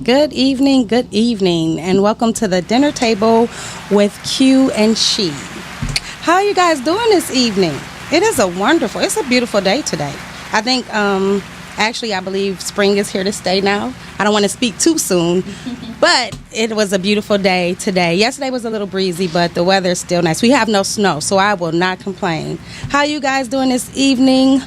Good evening, and welcome to the dinner table with Q and She. How are you guys doing this evening? It's a beautiful day today. I think, I believe spring is here to stay now. I don't want to speak too soon, but it was a beautiful day today. Yesterday was a little breezy, but the weather is still nice. We have no snow, so I will not complain. How are you guys doing this evening?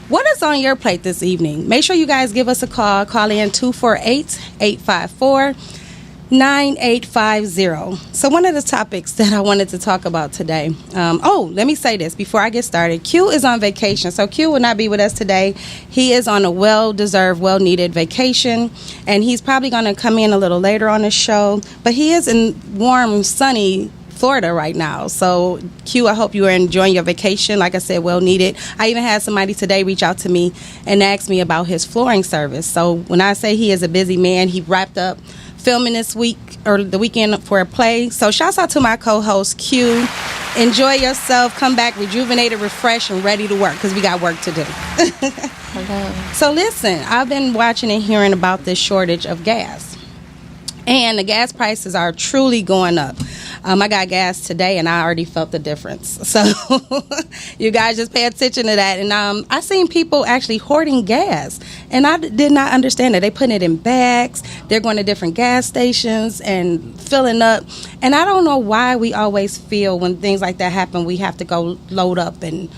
What is on your plate this evening? Make sure you guys give us a call. Call in 248-854-9850. So one of the topics that I wanted to talk about today. Let me say this before I get started. Q is on vacation, so Q will not be with us today. He is on a well-deserved, well-needed vacation, and he's probably going to come in a little later on the show. But he is in warm, sunny Florida right now. So Q, I hope you are enjoying your vacation. Like I said, well needed. I even had somebody today reach out to me and ask me about his flooring service. So when I say he is a busy man, he wrapped up filming this week or the weekend for a play. So shouts out to my co-host Q. Enjoy yourself. Come back rejuvenated, refreshed, and ready to work because we got work to do. Hello. So listen, I've been watching and hearing about this shortage of gas. And the gas prices are truly going up. I got gas today, and I already felt the difference. So you guys just pay attention to that. And I seen people actually hoarding gas, and I did not understand it. They putting it in bags. They're going to different gas stations and filling up. And I don't know why we always feel when things like that happen, we have to go load up and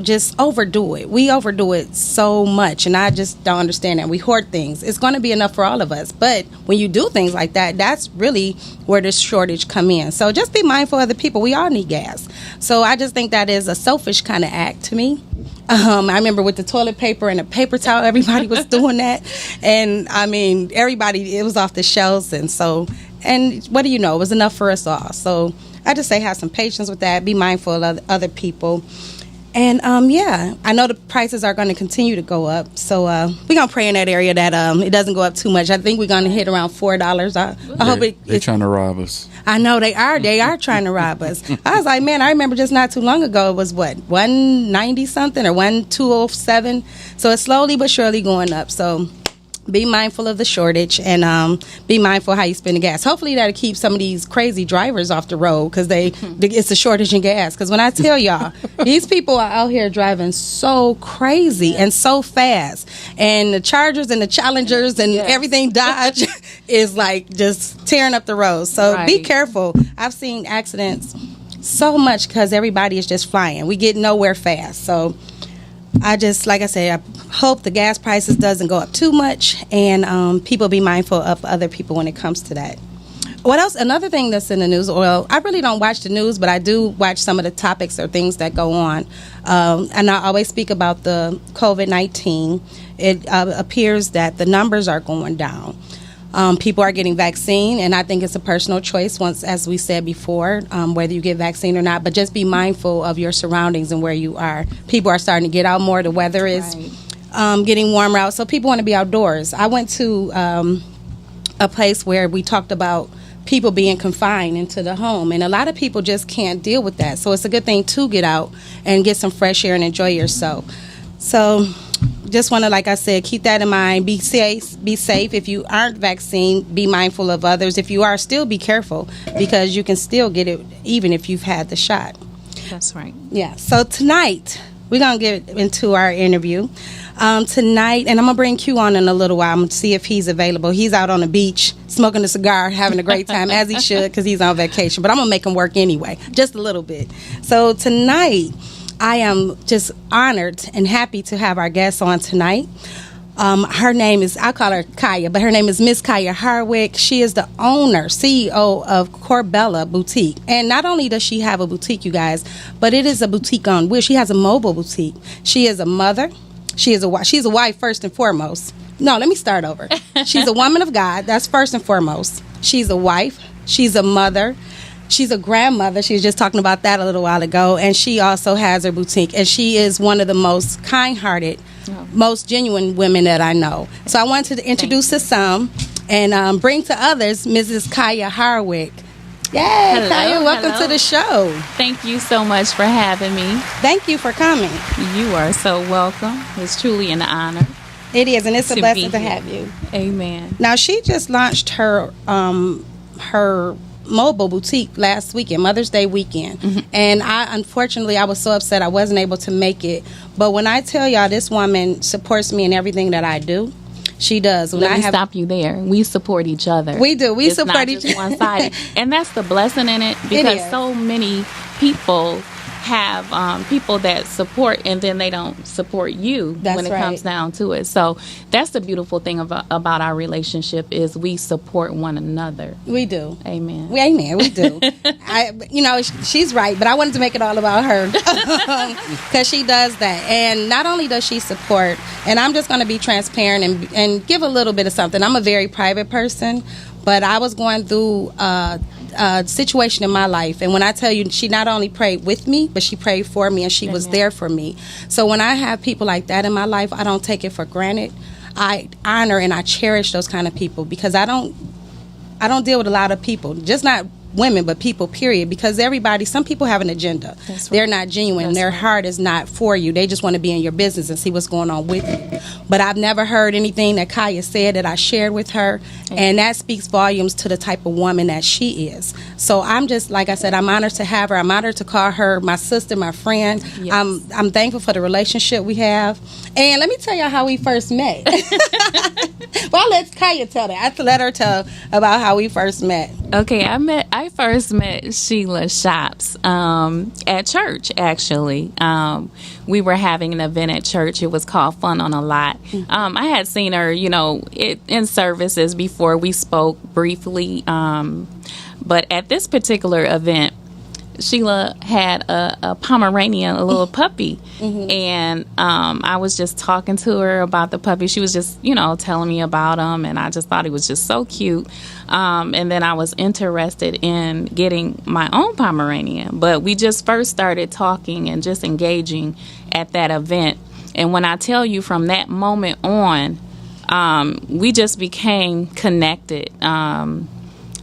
just overdo it. We overdo it so much, and I just don't understand that. We hoard things. It's going to be enough for all of us, but when you do things like that, that's really where this shortage come in. So just be mindful of the people. We all need gas. So I just think that is a selfish kind of act to me. I remember with the toilet paper and the paper towel, everybody was doing that. And, everybody, it was off the shelves. And what do you know? It was enough for us all. So I just say have some patience with that. Be mindful of other people. And, I know the prices are going to continue to go up. So we're going to pray in that area that it doesn't go up too much. I think we're going to hit around $4. I hope they're trying to rob us. I know they are. They are trying to rob us. I was like, man, I remember just not too long ago, it was what, 190 something or 1207. So it's slowly but surely going up. So be mindful of the shortage and be mindful how you spend the gas. Hopefully that'll keep some of these crazy drivers off the road because it's a shortage in gas. Because when I tell y'all, these people are out here driving so crazy and so fast. And the Chargers and the Challengers and everything Dodge is like just tearing up the road. So Be careful. I've seen accidents so much because everybody is just flying. We get nowhere fast. So I just, like I said, I hope the gas prices doesn't go up too much and people be mindful of other people when it comes to that. What else? Another thing that's in the news, well, I really don't watch the news, but I do watch some of the topics or things that go on. And I always speak about the COVID-19. It appears that the numbers are going down. People are getting vaccine, and I think it's a personal choice, once, as we said before, whether you get vaccine or not. But just be mindful of your surroundings and where you are. People are starting to get out more. The weather is getting warmer out, so people want to be outdoors. I went to a place where we talked about people being confined into the home, and a lot of people just can't deal with that. So it's a good thing to get out and get some fresh air and enjoy yourself. So just want to, like I said, keep that in mind. Be safe. If you aren't vaccinated, be mindful of others. If you are, still be careful because you can still get it even if you've had the shot. That's right. Yeah. So tonight, we're going to get into our interview. Tonight, and I'm going to bring Q on in a little while. I'm going to see if he's available. He's out on the beach smoking a cigar, having a great time, as he should, because he's on vacation. But I'm going to make him work anyway, just a little bit. So tonight, I am just honored and happy to have our guest on tonight. Her name is, I call her Kaya, but her name is Miss Kaya Hardwick. She is the owner, CEO of Corbella Boutique. And not only does she have a boutique, you guys, but it is a boutique on wheels. She has a mobile boutique. She is a mother. She's a wife first and foremost. No, let me start over. She's a woman of God. That's first and foremost. She's a wife. She's a mother. She's a grandmother. She was just talking about that a little while ago. And she also has her boutique. And she is one of the most kind-hearted, most genuine women that I know. So I wanted to introduce to some and bring to others Mrs. Kaya Hardwick. Yay, hello, Kaya, welcome to the show. Thank you so much for having me. Thank you for coming. You are so welcome. It's truly an honor. It is, and it's a To blessing be to here. have you. Amen. Now, she just launched her mobile boutique last weekend, Mother's Day weekend. And unfortunately, I was so upset I wasn't able to make it. But when I tell y'all, this woman supports me in everything that I do. She does. When Let me stop you there. We support each other. We do. We It's support not each just other. one-sided. And that's the blessing in it, because is. so many people have people that support, and then they don't support you That's when it right. comes down to it. So that's the beautiful thing about our relationship, is we support one another. We do. Amen. Amen. We do. She's right, but I wanted to make it all about her because she does that. And not only does she support, and I'm just going to be transparent and give a little bit of something. I'm a very private person, but I was going through a situation in my life, and when I tell you, she not only prayed with me, but she prayed for me, and she was there for me. So when I have people like that in my life, I don't take it for granted. I honor and I cherish those kind of people, because I don't deal with a lot of people, just not women, but people, period, because some people have an agenda. That's right. They're not genuine. That's Their right. heart is not for you. They just want to be in your business and see what's going on with you. But I've never heard anything that Kaya said that I shared with her, and that speaks volumes to the type of woman that she is. So I'm just, like I said, I'm honored to have her. I'm honored to call her my sister, my friend. Yes. I'm thankful for the relationship we have. And let me tell you how we first met. Well, I'll let Kaya tell that. I have to let her tell about how we first met. Okay, I first met Sheila Shops at church, actually. We were having an event at church. It was called Fun on a Lot. I had seen her, in services before. We spoke briefly. But at this particular event, Sheila had a Pomeranian, a little puppy, and I was just talking to her about the puppy. She was just, telling me about him, and I just thought he was just so cute. And then I was interested in getting my own Pomeranian, but we just first started talking and just engaging at that event. And when I tell you, from that moment on, we just became connected.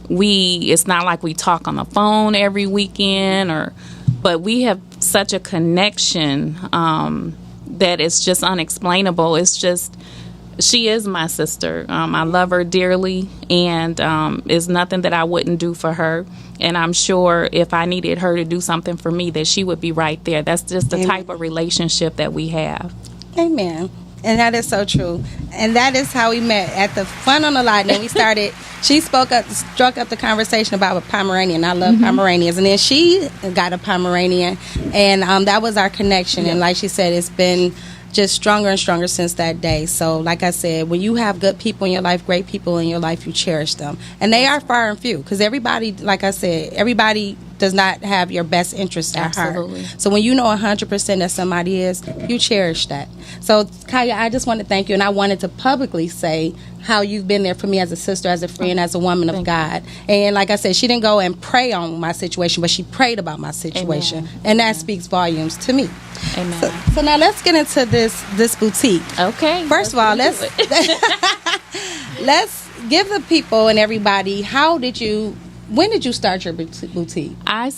It's not like we talk on the phone every weekend, but we have such a connection that it's just unexplainable. It's just, she is my sister. I love her dearly, and it's nothing that I wouldn't do for her. And I'm sure if I needed her to do something for me, that she would be right there. That's just the type of relationship that we have. Amen. And that is so true. And that is how we met, at the Fun on the Lot. And then we started, she struck up the conversation about a Pomeranian. I love Pomeranians. And then she got a Pomeranian. And that was our connection. And like she said, it's been just stronger and stronger since that day. So like I said, when you have good people in your life, great people in your life, you cherish them. And they are far and few, because everybody, like I said, everybody does not have your best interest at Absolutely. heart. So when you know 100% that somebody is, you cherish that. So Kaya, I just want to thank you, and I wanted to publicly say how you've been there for me as a sister, as a friend, as a woman of God. And like I said, she didn't go and pray on my situation, but she prayed about my situation. Amen. And that speaks volumes to me. Amen. So now let's get into this boutique. Okay. First of all, let's give the people and everybody, when did you start your boutique? I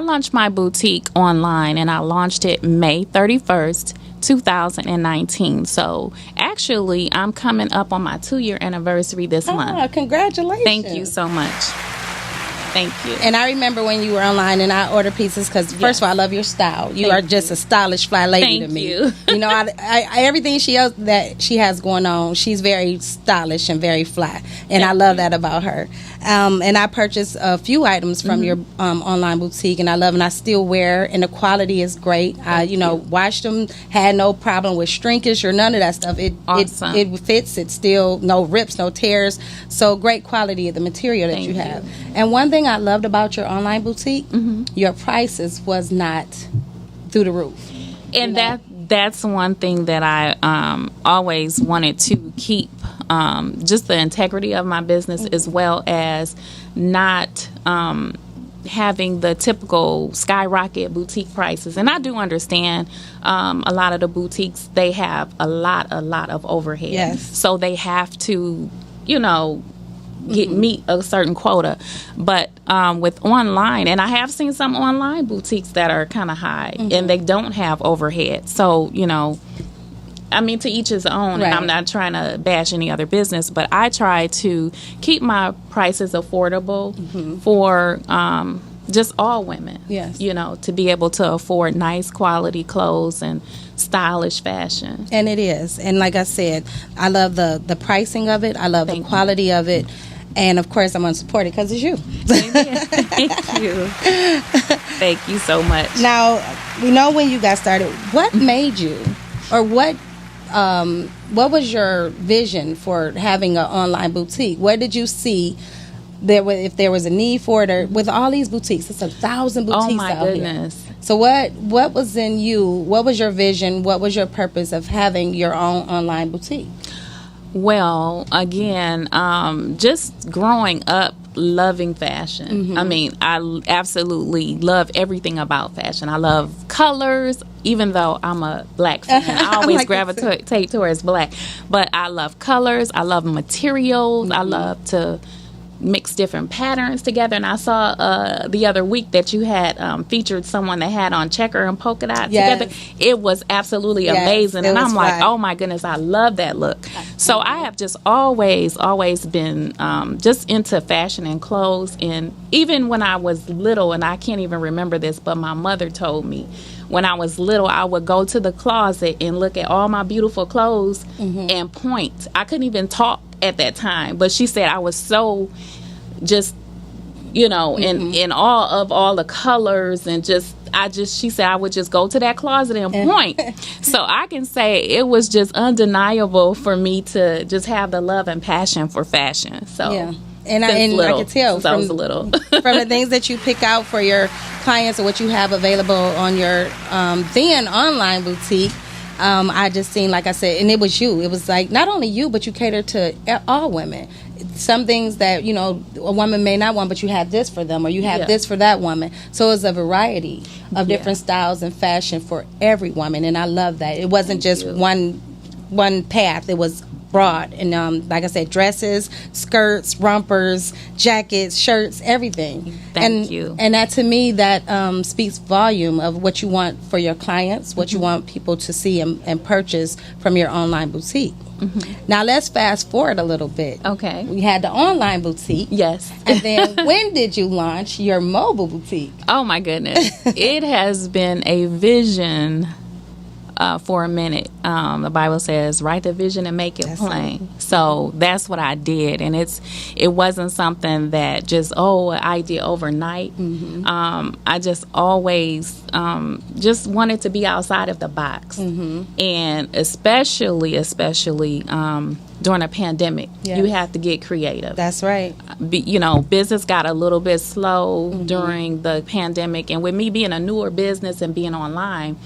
launched my boutique online, and I launched it May 31st, 2019. So actually, I'm coming up on my 2-year anniversary this month. Congratulations. Thank you so much. Thank you. And I remember when you were online and I ordered pieces, because first of all, I love your style. You are just a stylish fly lady to me. Thank you. Everything that she has going on, she's very stylish and very fly. And I love that about her. And I purchased a few items from your online boutique, and I love them. I still wear, and the quality is great. I washed them, had no problem with shrinkage or none of that stuff. Awesome. It fits. It's still no rips, no tears. So great quality of the material that you have. And one thing I loved about your online boutique, your prices was not through the roof. And that's one thing that I always wanted to keep, just the integrity of my business, as well as not having the typical skyrocket boutique prices. And I do understand a lot of the boutiques, they have a lot of overhead. Yes. So they have to, meet a certain quota. But with online, and I have seen some online boutiques that are kind of high, and they don't have overhead. So, I mean, to each his own. Right. And I'm not trying to bash any other business, but I try to keep my prices affordable for just all women. Yes. You know, to be able to afford nice quality clothes and stylish fashion. And it is. And like I said, I love the pricing of it. I love the quality of it. And of course, I'm going to support it because it's you. Thank you. Thank you so much. Now, we know when you got started. What made you, or what was your vision for having an online boutique? Where did you see if there was a need for it? Or with all these boutiques, it's 1,000 boutiques Oh my out goodness. here. So what was in you? What was your vision? What was your purpose of having your own online boutique? Well, again, just growing up loving fashion. I mean, I absolutely love everything about fashion. I love colors, even though I'm a black fan. I always like gravitate towards black. But I love colors. I love materials. I love to mix different patterns together. And I saw the other week that you had featured someone that had on checker and polka dot together. It was absolutely amazing. And I'm like, oh my goodness, I love that look. So I have just always been just into fashion and clothes. And even when I was little, and I can't even remember this, but my mother told me when I was little, I would go to the closet and look at all my beautiful clothes and point. I couldn't even talk at that time, but she said I was so just, you know, in awe of all the colors, and she said I would just go to that closet and point. So I can say it was just undeniable for me to just have the love and passion for fashion. So yeah. And I can tell since I was little. from the things that you pick out for your clients or what you have available on your then online boutique. I just seen, like I said, and it was you. It was like not only you, but you cater to all women. Some things that, you know, a woman may not want, but you have this for them, or you have this for that woman. So it's a variety of different styles and fashion for every woman, and I love that. It wasn't just one path. It was broad, and like I said, dresses, skirts, rompers, jackets, shirts, everything. Thank you. And that, to me, that speaks volume of what you want for your clients, what you want people to see and purchase from your online boutique. Now let's fast forward a little bit. Okay. We had the online boutique. Yes. And then when did you launch your mobile boutique? Oh my goodness. It has been a vision for a minute. The Bible says, write the vision and make it plain. Right. So that's what I did. And it wasn't something that just, an idea overnight. I just always just wanted to be outside of the box. And especially during a pandemic, you have to get creative. That's right. Business got a little bit slow during the pandemic. And with me being a newer business and being online,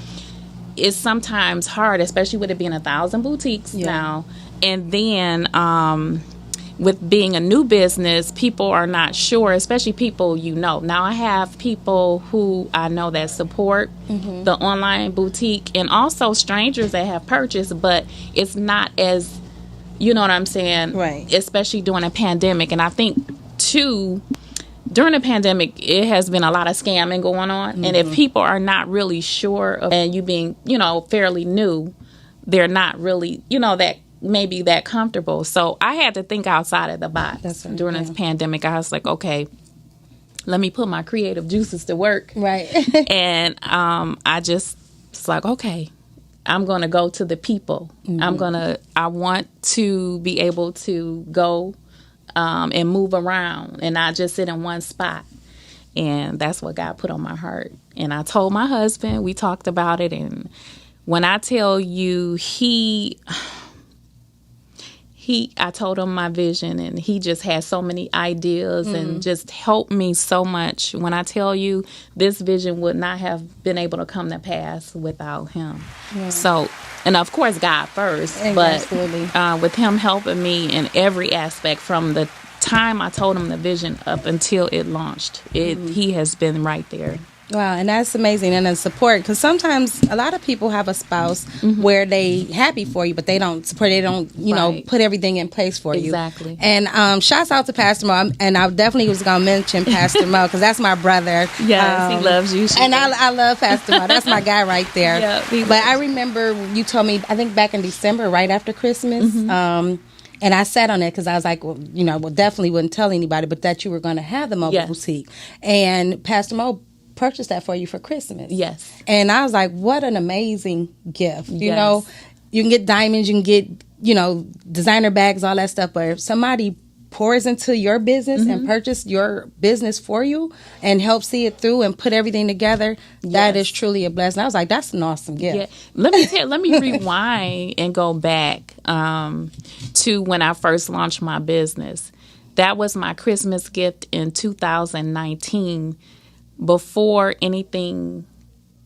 it's sometimes hard, especially with it being 1,000 boutiques now. And then with being a new business, people are not sure, especially people Now I have people who I know that support the online boutique, and also strangers that have purchased, but it's not as, you know what I'm saying? Right. Especially during a pandemic. And I think, too, during the pandemic, it has been a lot of scamming going on. And if people are not really sure of, and you being, fairly new, they're not really, maybe that comfortable. So I had to think outside of the box during this pandemic. I was like, okay, let me put my creative juices to work. Right. And I just was like, okay, I'm going to go to the people. I want to be able to go and move around and not just sit in one spot. And that's what God put on my heart. And I told my husband, we talked about it. And when I tell you, I told him my vision, and he just had so many ideas and just helped me so much. When I tell you, this vision would not have been able to come to pass without him. Yeah. So, and of course, God first, but with him helping me in every aspect, from the time I told him the vision up until it launched, he has been right there. Wow, and that's amazing, and the support, because sometimes a lot of people have a spouse where they happy for you, but they don't support. They don't, Right. put everything in place for you. Exactly. And shouts out to Pastor Mo, and I definitely was gonna mention Pastor Mo because that's my brother. Yes, he loves you. And I love Pastor Mo. That's my guy right there. Yeah, he but loves I remember you told me, I think back in December, right after Christmas. And I sat on it because I was like, well, definitely wouldn't tell anybody, but that you were going to have the mobile Yes. boutique. And Pastor Mo purchased that for you for Christmas. Yes. And I was like, what an amazing gift. You Yes. know, you can get diamonds, you can get, designer bags, all that stuff. But if somebody pours into your business and purchase your business for you and help see it through and put everything together, that is truly a blessing. I was like, that's an awesome gift. Yeah. Let me rewind and go back to when I first launched my business. That was my Christmas gift in 2019, before anything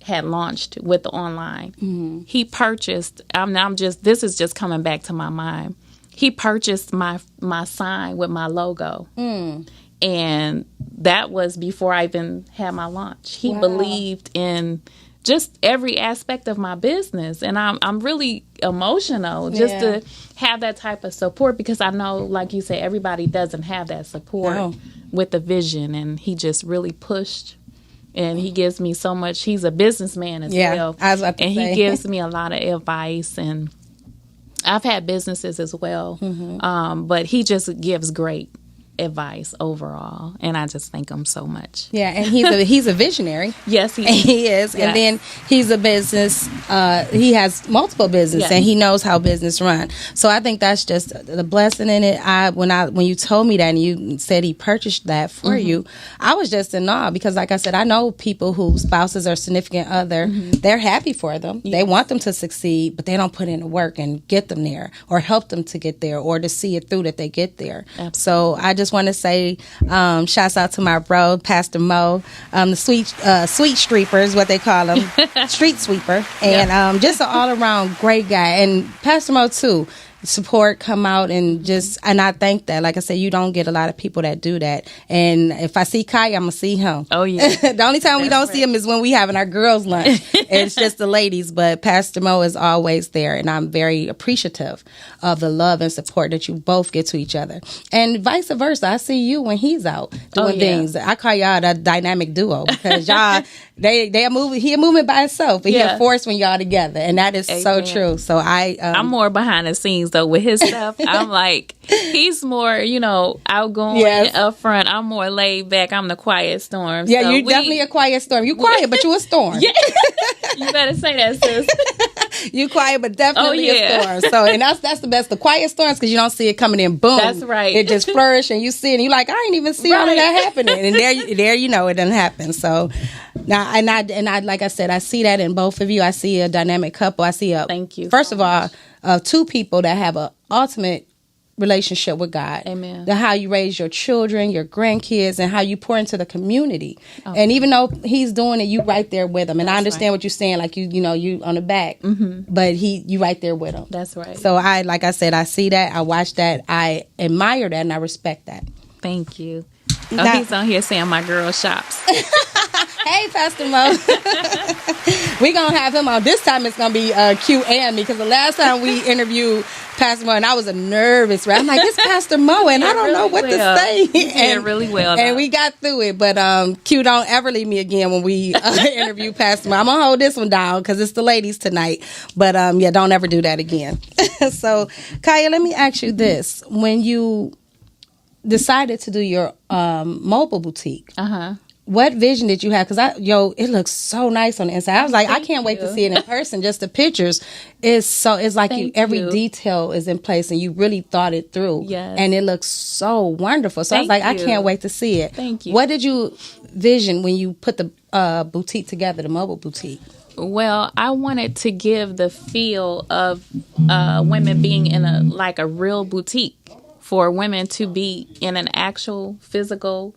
had launched with the online. He purchased, this is just coming back to my mind. He purchased my sign with my logo. And that was before I even had my launch. He believed in just every aspect of my business, and I'm really emotional just to have that type of support, because I know, like you say, everybody doesn't have that support with the vision, and he just really pushed. And he gives me so much. He's a businessman as well, I was about to and say. he gives me a lot of advice. And I've had businesses as well, but he just gives great advice overall, and I just thank him so much. Yeah, and he's a visionary. Yes, he is. Yes. And then he's a business. He has multiple business, Yes. and he knows how business run. So I think that's just the blessing in it. When you told me that and you said he purchased that for you, I was just in awe, because, like I said, I know people whose spouses or significant other, they're happy for them. They want them to succeed, but they don't put in the work and get them there, or help them to get there, or to see it through that they get there. Absolutely. So I just want to say, shouts out to my bro, Pastor Mo, the sweet streeper is what they call him, street sweeper, and just an all around great guy. And Pastor Mo too. Support, come out, and I think that, like I said, you don't get a lot of people that do that. And if I see Kai, I'm gonna see him. Oh yeah. The only time we don't see him is when we having our girls' lunch. It's just the ladies, but Pastor Mo is always there, and I'm very appreciative of the love and support that you both get to each other, and vice versa. I see you when he's out doing things. I call y'all the dynamic duo, because y'all they are moving. He a movement by himself, but he a force when y'all together, and that is so true. So I'm more behind the scenes though with his stuff. I'm like, he's more, outgoing, upfront. I'm more laid back. I'm the quiet storm. Yeah, so you're definitely a quiet storm. You quiet, but you a storm. Yeah. You better say that, sis. You quiet, but definitely a storm. So, and that's the best. The quiet storms, because you don't see it coming in. Boom. That's right. It just flourish, and you see it, and you're like, I ain't even see all of that happening. And there you know it doesn't happen. So now, and I like I said, I see that in both of you. I see a dynamic couple. I see Thank you. First of all, two people that have an ultimate relationship with God. Amen. How you raise your children, your grandkids, and how you pour into the community. Okay. And even though he's doing it, you right there with him. And I understand what you're saying, like you on the back, but you right there with him. That's right. So like I said, I see that, I watch that, I admire that, and I respect that. Thank you. Now, he's on here saying my girl shops. Hey, Pastor Mo. We're going to have him on. This time it's going to be Q&A, because the last time we interviewed Pastor Mo, and I was a nervous wreck. I'm like, it's Pastor Mo, and I don't know what to say. He did really well. And we got through it, but Q, don't ever leave me again when we interview Pastor Mo. I'm going to hold this one down, because it's the ladies tonight. But don't ever do that again. So, Kaya, let me ask you this. When you decided to do your mobile boutique, what vision did you have? Because it looks so nice on the inside. I was like, I can't wait to see it in person. Just the pictures it's like every detail is in place, and you really thought it through. Yes. And it looks so wonderful. So I was like, I can't wait to see it. Thank you. What did you vision when you put the boutique together, the mobile boutique? Well, I wanted to give the feel of women being in a real boutique, for women to be in an actual physical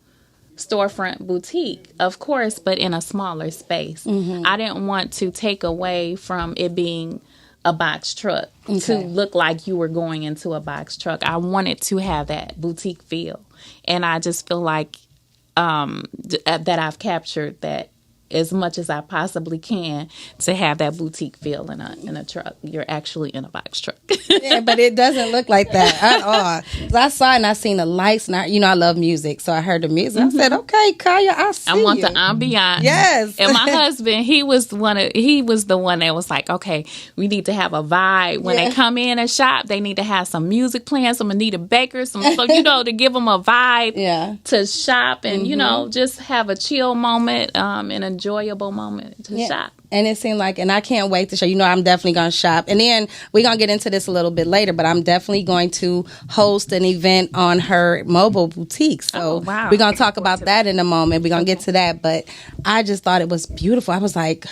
storefront boutique, of course, but in a smaller space. I didn't want to take away from it being a box truck to look like you were going into a box truck. I wanted to have that boutique feel, and I just feel like that I've captured that as much as I possibly can to have that boutique feel in a truck. You're actually in a box truck. Yeah, but it doesn't look like that at all. I saw it and I seen the lights, and I love music, so I heard the music. I said, "Okay, Kaya, I see I want you." the ambiance. Yes. And my husband, he was the one that was like, okay, we need to have a vibe. When they come in and shop, they need to have some music playing, some Anita Baker, so to give them a vibe to shop and, just have a chill moment, an enjoyable moment to shop. And it seemed like, and I can't wait to show I'm definitely going to shop. And then we're going to get into this a little bit later, but I'm definitely going to host an event on her mobile boutique. So we're going to talk about that in a moment. We're going to get to that. But I just thought it was beautiful. I was like,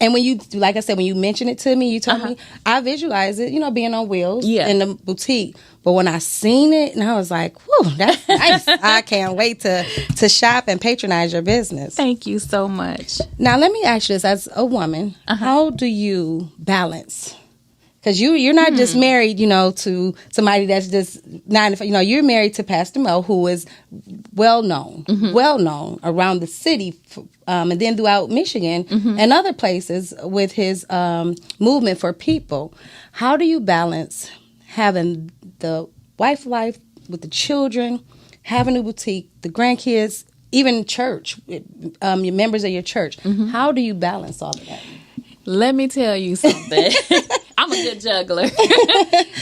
and when you, like I said, when you mentioned it to me, you told me, I visualized it, being on wheels in the boutique. But when I seen it, and I was like, whew, that's nice. I can't wait to shop and patronize your business. Thank you so much. Now, let me ask you this. As a woman, how do you balance? Because you're not just married, to somebody that's just 9 to 5. You're married to Pastor Mo, who is well known around the city, and then throughout Michigan and other places with his movement for people. How do you balance having the wife life with the children, having a boutique, the grandkids, even church, your members of your church? How do you balance all of that? Let me tell you something. I'm a good juggler.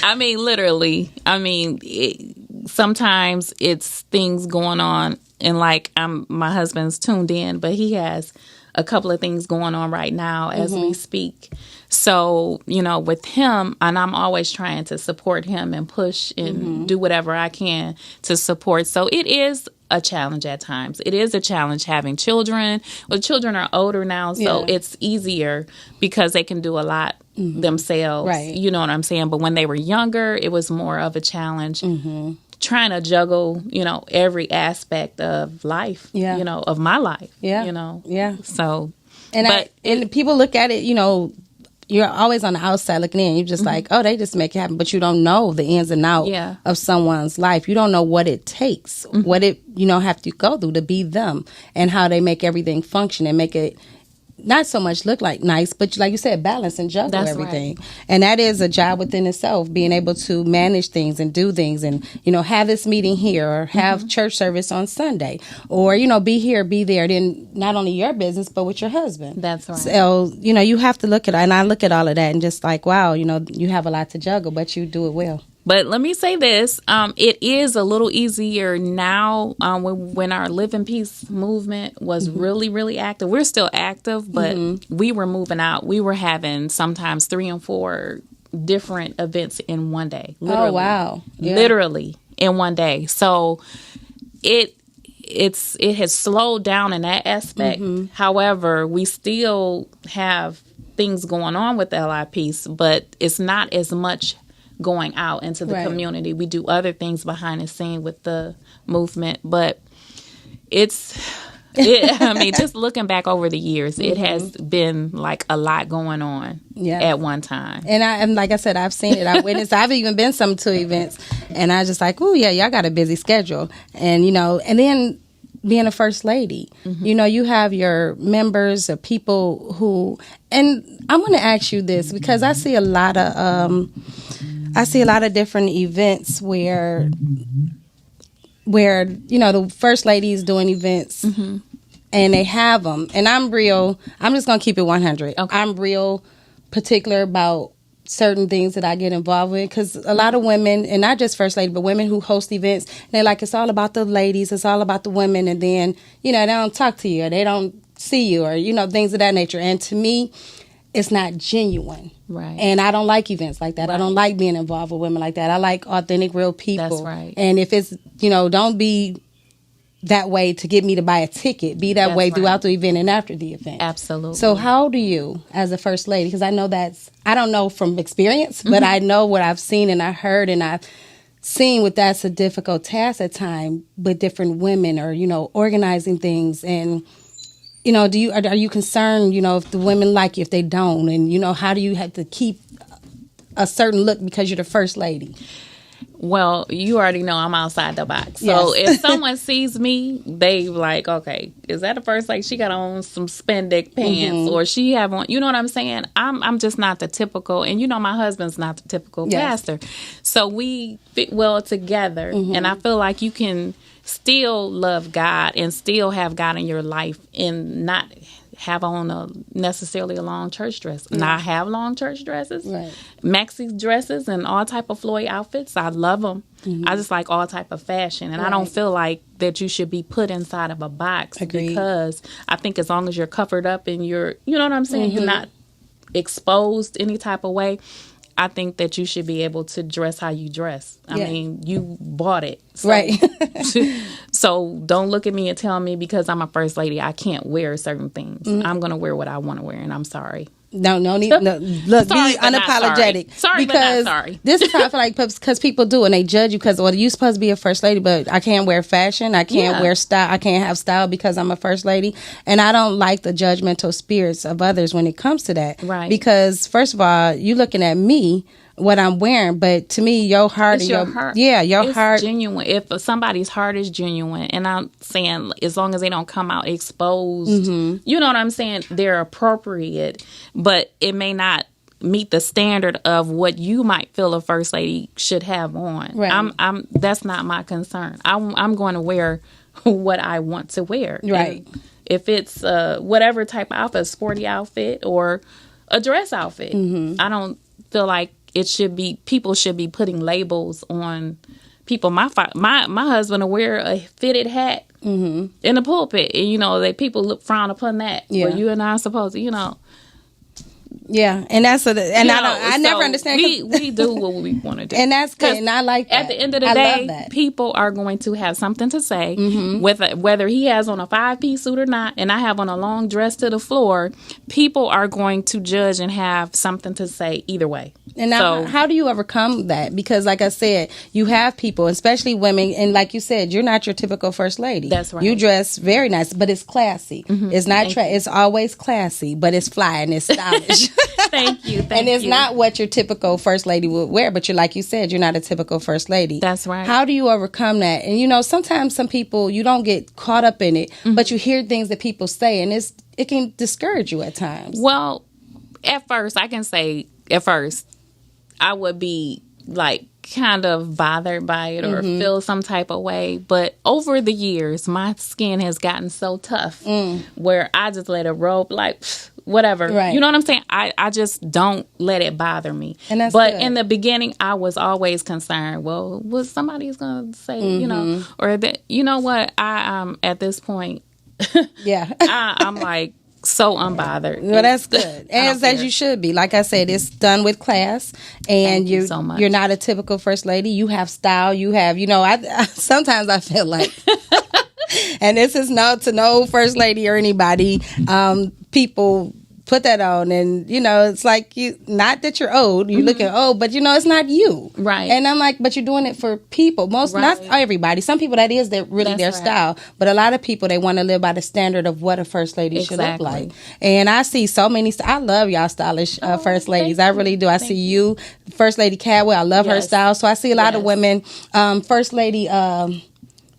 I mean, literally. I mean, sometimes it's things going on, and like my husband's tuned in, but he has a couple of things going on right now as we speak. So, with him, and I'm always trying to support him and push and do whatever I can to support. So it is a challenge at times. It is a challenge having children. Well, children are older now, so it's easier because they can do a lot themselves. Right. You know what I'm saying? But when they were younger, it was more of a challenge. Trying to juggle, every aspect of life, of my life, So, and people look at it, you're always on the outside looking in. You're just like, oh, they just make it happen. But you don't know the ins and outs of someone's life. You don't know what it takes, what it, have to go through to be them, and how they make everything function and make it not so much look like nice, but like you said, balance and juggle everything. Right. And that is a job within itself, being able to manage things and do things and, have this meeting here or have church service on Sunday or, be here, be there. Then not only your business, but with your husband. That's right. So, you have to look at it. And I look at all of that and just like, wow, you have a lot to juggle, but you do it well. But let me say this, it is a little easier now when our Live in Peace movement was really, really active. We're still active, but we were moving out. We were having sometimes 3 and 4 different events in one day. Literally. Oh, wow. Yeah. Literally in one day. So it has slowed down in that aspect. However, we still have things going on with LI Peace, but it's not as much going out into the community. We do other things behind the scene with the movement, but I mean, just looking back over the years, it has been like a lot going on at one time. And like I said, I've seen it. I witnessed. I've even been to events, and I was just like, oh yeah, y'all got a busy schedule, and and then being a first lady, you have your members or people who, and I'm going to ask you this because I see a lot of different events where the first lady is doing events and they have them, and I'm just going to keep it 100. Okay. I'm real particular about certain things that I get involved with, because a lot of women, and not just first lady, but women who host events, they're like, it's all about the ladies, it's all about the women, and then they don't talk to you or they don't see you or things of that nature. And to me, it's not genuine. Right. And I don't like events like that. Right. I don't like being involved with women like that. I like authentic, real people. That's right. And if it's, don't be that way to get me to buy a ticket. Be that way throughout the event and after the event. Absolutely. So how do you, as a first lady, because I know I don't know from experience, but I know what I've seen and I heard and I've seen what that's a difficult task at times with different women or, organizing things. And, are you concerned, if the women like you, if they don't? And, how do you have to keep a certain look because you're the first lady? Well, you already know I'm outside the box. So Yes. if someone sees me, they like, okay, is that the first, like, she got on some spandex pants or she have on, you know what I'm saying? I'm just not the typical, and you know my husband's not the typical pastor. So we fit well together, and I feel like you can still love God and still have God in your life and not have on necessarily a long church dress. And I have long church dresses, maxi dresses, and all type of Floyd outfits. I love them. I just like all type of fashion, and I don't feel like that you should be put inside of a box. Agreed. Because I think as long as you're covered up and you're, you know what I'm saying, you're not exposed any type of way, I think that you should be able to dress how you dress. I mean, you bought it. So, Right. so don't look at me and tell me because I'm a first lady I can't wear certain things. I'm going to wear what I want to wear, and I'm sorry. No need. No, look, Sorry, be but not unapologetic. sorry. Sorry, but because not sorry. This is how I feel like because people do and they judge you because, well, you're supposed to be a first lady, but I can't wear fashion. I can't wear style. I can't have style because I'm a first lady, and I don't like the judgmental spirits of others when it comes to that. Right. Because first of all, you looking at me, what I'm wearing, but to me, your heart It's and your heart. Yeah, your it's heart. genuine. If somebody's heart is genuine, and I'm saying as long as they don't come out exposed, you know what I'm saying, they're appropriate, but it may not meet the standard of what you might feel a first lady should have on. Right. I'm that's not my concern. I'm going to wear what I want to wear. Right. And if it's whatever type of outfit, a sporty outfit or a dress outfit, I don't feel like it should be, people should be putting labels on people. My husband will wear a fitted hat in the pulpit, and you know that people frown upon that. Yeah. But you and I are supposed to, you know. Yeah, and that's I never so understand. We do what we want to do, And that's good, and I like that. At the end of the I day, love that. people are going to have something to say, whether he has on a 5-piece suit or not, and I have on a long dress to the floor. People are going to judge and have something to say either way. And now, how do you overcome that? Because, like I said, you have people, especially women, and like you said, you're not your typical first lady. That's right. You dress very nice, but it's classy. It's not. It's always classy, but it's fly and it's stylish. Thank you. And it's not what your typical first lady would wear, but you're, like you said, you're not a typical first lady. That's right. How do you overcome that? And you know, sometimes some people, you don't get caught up in it, but you hear things that people say, and it can discourage you at times. Well, at first, I can say at first, I would be like kind of bothered by it or feel some type of way. But over the years, my skin has gotten so tough where I just let it roll, like whatever. Right. You know what I'm saying? I just don't let it bother me. And that's but good. in the beginning, I was always concerned. Well, what somebody's going to say, you know, or that, you know what? I at this point, Yeah. I'm like, so unbothered. Well, that's good. As you should be. Like I said, it's done with class, and you so much. You're not a typical first lady. You have style. You have, you know, I sometimes I feel like, and this is no first lady or anybody. People put that on, and you know, it's like, you, not that you're old, you're looking old, but you know, it's not you, right? And I'm like, but you're doing it for people, not everybody. Some people that is their style, but a lot of people, they want to live by the standard of what a first lady should look like. And I see so many. I love y'all stylish first ladies. I really do. I see you, First Lady Cadwell. I love her style. So I see a lot of women. First Lady.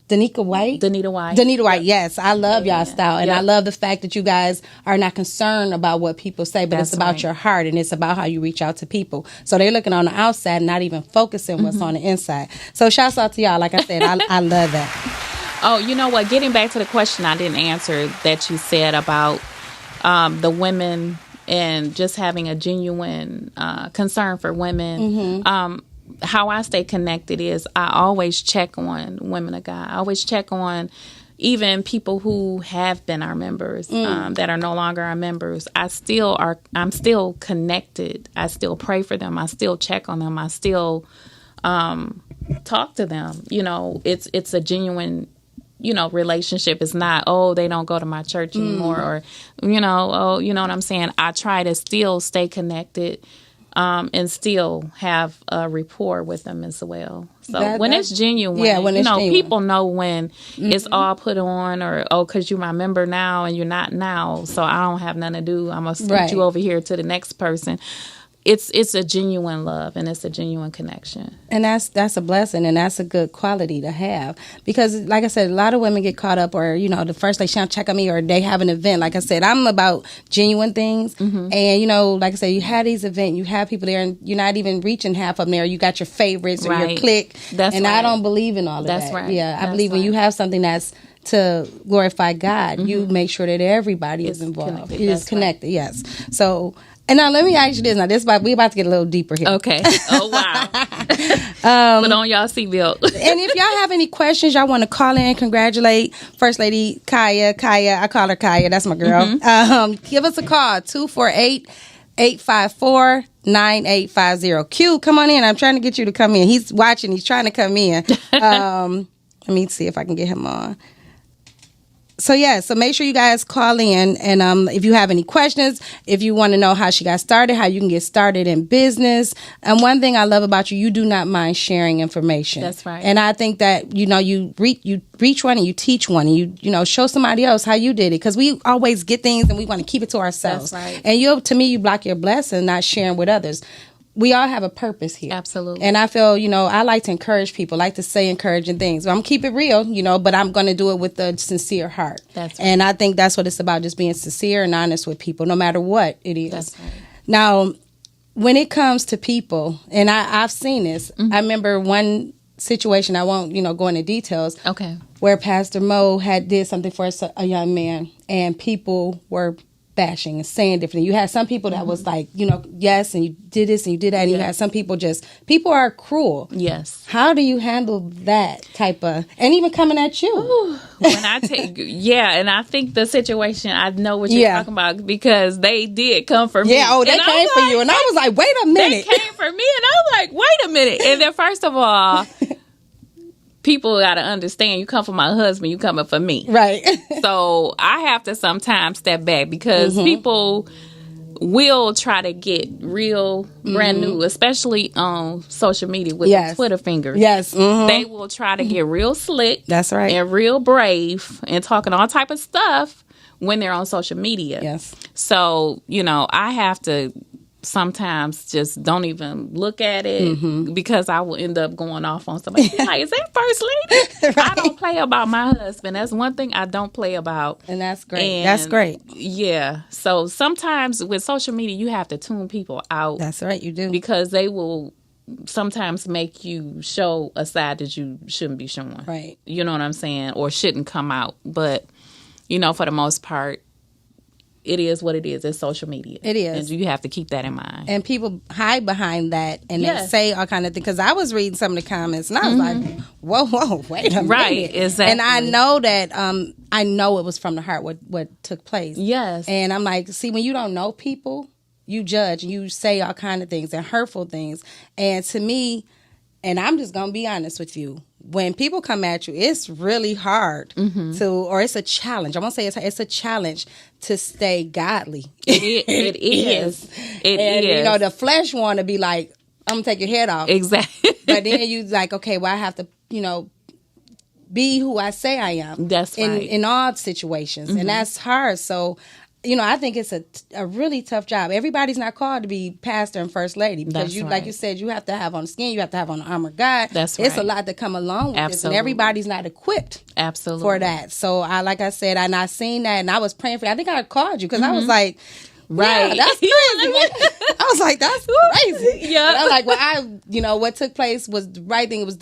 Danita White, yes. I love y'all style, and I love the fact that you guys are not concerned about what people say, but it's about your heart, and it's about how you reach out to people. So they're looking on the outside, not even focusing what's on the inside. So shouts out to y'all. Like I said, I love that. Oh, you know what? Getting back to the question I didn't answer that you said about the women and just having a genuine concern for women. How I stay connected is I always check on women of God. I always check on even people who have been our members that are no longer our members. I'm still connected. I still pray for them. I still check on them. I still talk to them. You know, it's a genuine, you know, relationship. It's not, oh, they don't go to my church anymore, or, you know, oh, you know what I'm saying? I try to still stay connected and still have a rapport with them as well. So when it's genuine, when it's genuine. People know when it's all put on, or, oh, because you're my member now and you're not now, so I don't have nothing to do. I'm going to scoot you over here to the next person. it's a genuine love and it's a genuine connection. And that's a blessing, and that's a good quality to have, because like I said, a lot of women get caught up, or the first they check on me, or they have an event. Like I said, I'm about genuine things, and like I said, you have these events, you have people there, and you're not even reaching half of them there. You got your favorites or your clique, I don't believe in all of that. That's right. Yeah, I believe when you have something that's to glorify God, you make sure that everybody is involved. It is connected. Right. Yes. So. And now let me ask you this. Now we about to get a little deeper here. Okay. Oh wow. Put on y'all seatbelt. And if y'all have any questions, y'all want to call in, congratulate First Lady Kaya. I call her Kaya. That's my girl. Give us a call, 248-854-9850. Q, come on in. I'm trying to get you to come in. He's watching. He's trying to come in. Let me see if I can get him on. So make sure you guys call in, and if you have any questions, if you want to know how she got started, how you can get started in business. And one thing I love about you do not mind sharing information. That's right. And I think that you reach one and you teach one, and you show somebody else how you did it, because we always get things and we want to keep it to ourselves. That's right. And to me, you block your blessing not sharing with others. We all have a purpose here. Absolutely. And I feel, I like to encourage people, like to say encouraging things. I'm going to keep it real, but I'm going to do it with a sincere heart. That's right. And I think that's what it's about, just being sincere and honest with people, no matter what it is. That's right. Now, when it comes to people, and I've seen this, I remember one situation, I won't, go into details. Okay. Where Pastor Mo did something for a young man, and people were bashing and saying different. You had some people that was like, yes, and you did this and you did that. And you had some people people are cruel. Yes. How do you handle that type of, and even coming at you? When I and I think the situation, I know what you're talking about, because they did come for me. Yeah, they came for you. And I was like, wait a minute. They came for me, and I was like, wait a minute. And then first of all, people got to understand, you come for my husband, you coming for me. Right. So I have to sometimes step back, because people will try to get real brand new, especially on social media with the Twitter fingers. Yes. They will try to get real slick. That's right. And real brave and talking all type of stuff when they're on social media. Yes. So, I have to sometimes just don't even look at it, because I will end up going off on somebody. Like, is that First Lady? Right. I don't play about my husband. That's one thing I don't play about. And that's great. That's great. Yeah. So sometimes with social media, you have to tune people out. That's right, you do. Because they will sometimes make you show a side that you shouldn't be showing. Right. You know what I'm saying? Or shouldn't come out. But, for the most part, it is what it is. It's social media. It is. And you have to keep that in mind. And people hide behind that, and they say all kind of things. Because I was reading some of the comments, and I was like, whoa, wait a minute. Right, exactly. And I know that, I know it was from the heart what took place. Yes. And I'm like, see, when you don't know people, you judge, and you say all kind of things and hurtful things. And to me, and I'm just going to be honest with you, when people come at you, it's really hard or it's a challenge. I won't say it's a challenge to stay godly. It is. It is. The flesh want to be like, I'm going to take your head off. Exactly. But then you like, okay, well, I have to, be who I say I am. That's right. In all situations. And that's hard. So, I think it's a really tough job. Everybody's not called to be pastor and first lady, because like you said, you have to have on the skin, you have to have on the armor of God. That's right. It's a lot to come along with this, and everybody's not equipped for that. So like I said, and I seen that, and I was praying for you. I think I called you because I was like, right, that's crazy. I was like, that's crazy. Yeah. I was like, well, what took place was the right thing. It was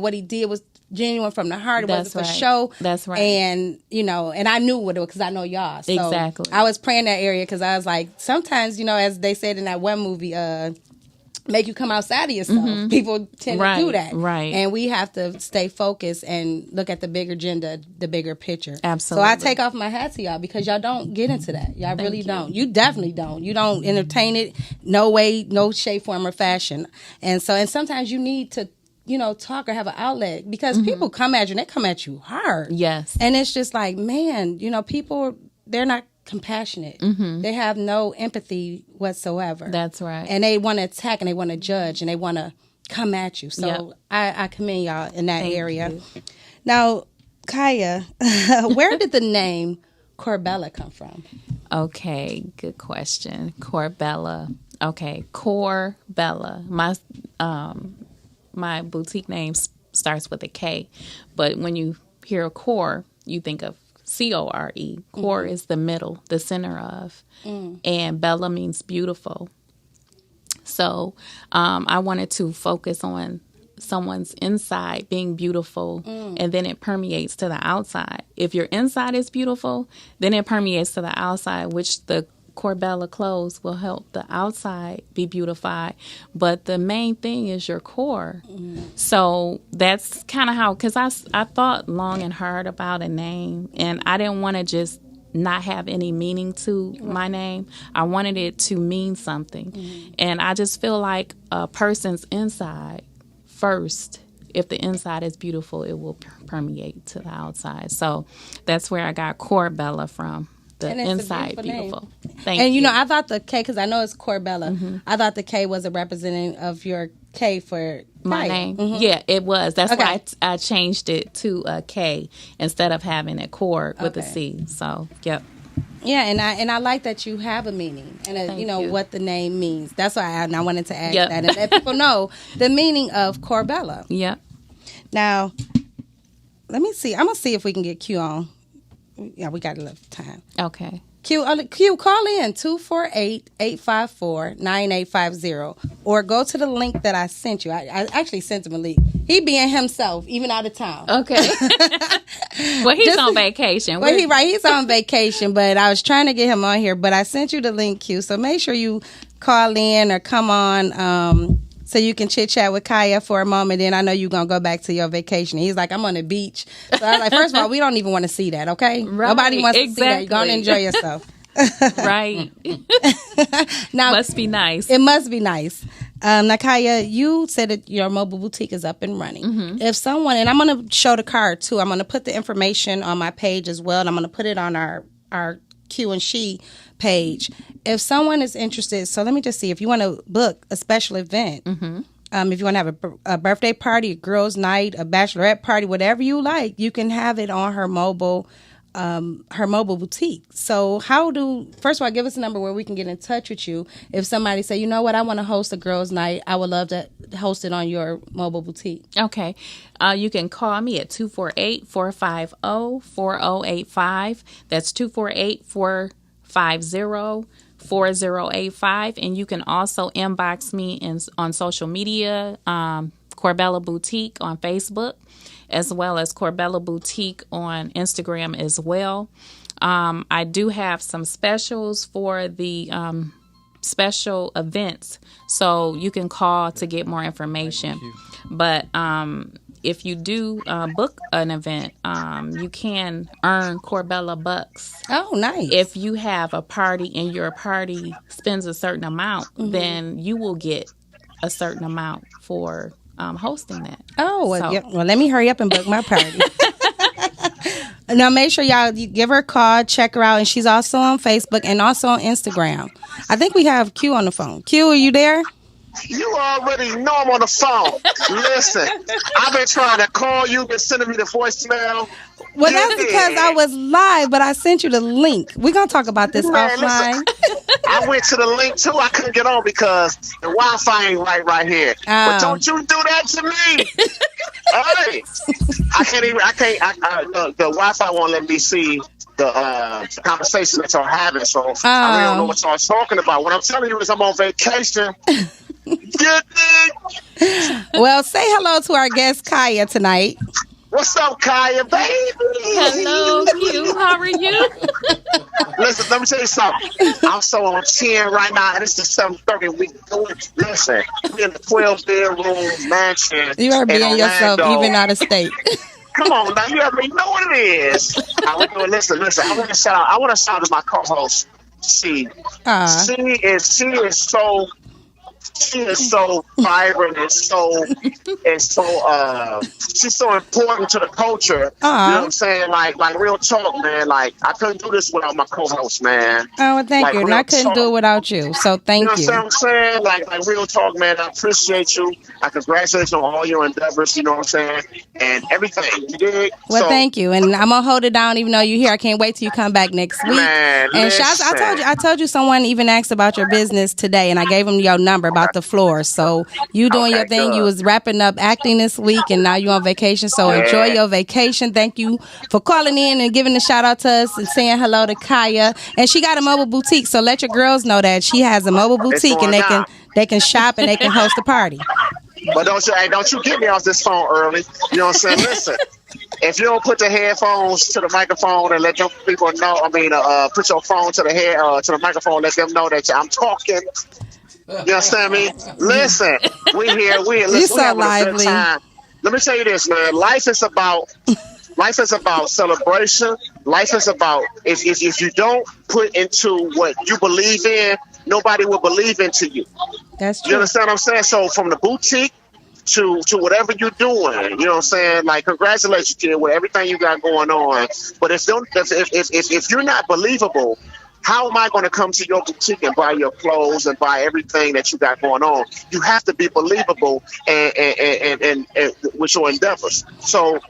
what he did was genuine from the heart. It wasn't for show. That's right. And and I knew what it was, because I know y'all. So exactly. I was praying that area, because I was like, sometimes as they said in that one movie, make you come outside of yourself. People tend to do that, right? And we have to stay focused and look at the bigger agenda, the bigger picture. Absolutely. So I take off my hat to y'all, because y'all don't get into that. Y'all really don't. You definitely don't. You don't entertain it. No way, no shape, form, or fashion. And sometimes you need to talk or have an outlet, because people come at you, and they come at you hard. Yes. And it's just like, man, people, they're not compassionate. They have no empathy whatsoever. That's right. And they want to attack, and they want to judge, and they want to come at you. So I commend y'all in that area. You. Now, Kaya, where did the name Corbella come from? Okay, good question. Corbella. Okay, Core Bella. My boutique name starts with a K, but when you hear core, you think of Core. Core is the middle, the center of, and Bella means beautiful. So I wanted to focus on someone's inside being beautiful, and then it permeates to the outside. If your inside is beautiful, then it permeates to the outside, which the Corbella clothes will help the outside be beautified. But the main thing is your core. So that's kind of how, because I thought long and hard about a name, and I didn't want to just not have any meaning to my name. I wanted it to mean something. And I just feel like a person's inside first, if the inside is beautiful, it will permeate to the outside. So that's where I got Corbella from. The inside beautiful. Thank you. And you know, I thought the K, because I know it's Corbella, I thought the K was a representative of your K for my name. Yeah, it was. That's why I changed it to a K instead of having a core with a C. So, yep. Yeah, and I like that you have a meaning and you know what the name means. That's why I wanted to ask that and let people know the meaning of Corbella. Yep. Now, let me see. I'm gonna see if we can get Q on. Yeah, we got a little time. Okay. Q, call in 248-854-9850 or go to the link that I sent you. I actually sent him a link. He being himself, even out of town. Okay. Well, he's on vacation. Well, he's on vacation, but I was trying to get him on here, but I sent you the link, Q. So make sure you call in or come on so you can chit-chat with Kaya for a moment. Then I know you're going to go back to your vacation. He's like, I'm on the beach. So I was like, first of all, we don't even want to see that, okay? Right, nobody wants to see that. You're going to enjoy yourself. Right. Now, must be nice. It must be nice. Now, Kaya, you said that your mobile boutique is up and running. If someone, and I'm going to show the card too. I'm going to put the information on my page as well, and I'm going to put it on our Q and She page. If someone is interested, so let me just see. If you want to book a special event, if you want to have a birthday party, a girls' night, a bachelorette party, whatever you like, you can have it on her mobile boutique. So first of all, give us a number where we can get in touch with you. If somebody say, you know what, I want to host a girls' night, I would love to host it on your mobile boutique. Okay. You can call me at 248-450-4085. That's 248-450-4085. And you can also inbox me on social media, Corbella Boutique on Facebook, as well as Corbella Boutique on Instagram as well. I do have some specials for the special events, so you can call to get more information. But if you do book an event, you can earn Corbella bucks. Oh, nice. If you have a party and your party spends a certain amount, then you will get a certain amount for hosting that. Oh, well, well, let me hurry up and book my party. Now, make sure y'all give her a call, check her out, and she's also on Facebook and also on Instagram. I think we have Q on the phone. Q, are you there? You already know I'm on the phone. Listen, I've been trying to call you, been sending me the voicemail. Well, that's because I was live, but I sent you the link. We're going to talk about this offline. Listen, I went to the link, too. I couldn't get on because the Wi-Fi ain't right here. But don't you do that to me. Hey, the Wi-Fi won't let me see the conversation that y'all having, so I really don't know what y'all talking about. What I'm telling you is I'm on vacation. Well, say hello to our guest, Kaya, tonight. What's up, Kaya, baby? Hello, Q. How are you? Listen, let me tell you something. I'm so on 10 right now, and it's the 7:30. Listen, we in the 12-bedroom mansion. You are being yourself, even out of state. Come on, now you already know what it is. Listen. I want to shout out to my co-host, C. She is so She is so vibrant and so she's so important to the culture. You know what I'm saying? Like real talk, man. Like I couldn't do this without my co-host, man. Oh, well, thank Like, you. And real I couldn't talk. do it without you. So You thank know what you. I'm saying? Like real talk, man. I appreciate you. I congratulate you on all your endeavors. You know what I'm saying? And everything. You dig? Well, So, thank you, and I'm gonna hold it down even though you're here. I can't wait till you come back next week. Man, And Shaz, I told you someone even asked about your business today, and I gave them your number about the floors. So you doing Okay, your thing. good. You was wrapping up acting this week, and now you on vacation. So enjoy your vacation. Thank you for calling in and giving a shout out to us and saying hello to Kaya. And she got a mobile boutique, so let your girls know that she has a mobile boutique, and going down. they can shop and they can host a party. But don't you get me off this phone early. You know what I'm saying? Listen, if you don't put the headphones to the microphone and let them people know, put your phone to the microphone, let them know that I'm talking. You understand me? Listen, we here. Listen, so we having a good lively. time. Let me tell you this, man. Life is about celebration. Life is about if you don't put into what you believe in, nobody will believe into you. That's You true. understand what I'm saying? So from the boutique to whatever you're doing, you know what I'm saying? Like congratulations, kid, with everything you got going on. But if you're not believable, how am I going to come to your boutique and buy your clothes and buy everything that you got going on? You have to be believable and with your endeavors. So